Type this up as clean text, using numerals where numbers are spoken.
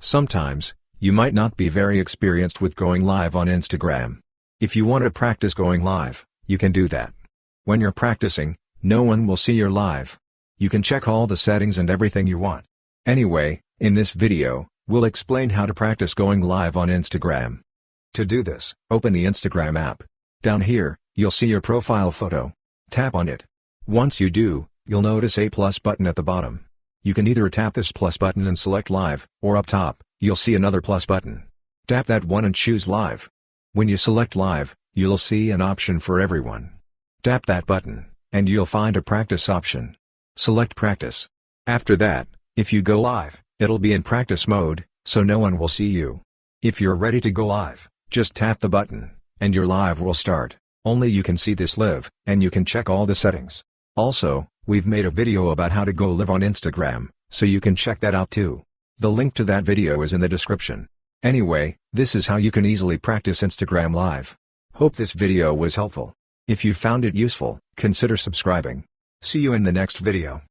Sometimes, you might not be very experienced with going live on Instagram. If you want to practice going live, you can do that. When you're practicing, no one will see your live. You can check all the settings and everything you want. Anyway, in this video, we'll explain how to practice going live on Instagram. To do this, open the Instagram app. Down here, you'll see your profile photo. Tap on it. Once you do, you'll notice a plus button at the bottom. You can either tap this plus button and select live, or up top, you'll see another plus button. Tap that one and choose live. When you select live, you'll see an option for everyone. Tap that button, and you'll find a practice option. Select practice. After that, if you go live, it'll be in practice mode, so no one will see you. If you're ready to go live, just tap the button, and your live will start. Only you can see this live, and you can check all the settings. Also, we've made a video about how to go live on Instagram, so you can check that out too. The link to that video is in the description. Anyway, this is how you can easily practice Instagram live. Hope this video was helpful. If you found it useful, consider subscribing. See you in the next video.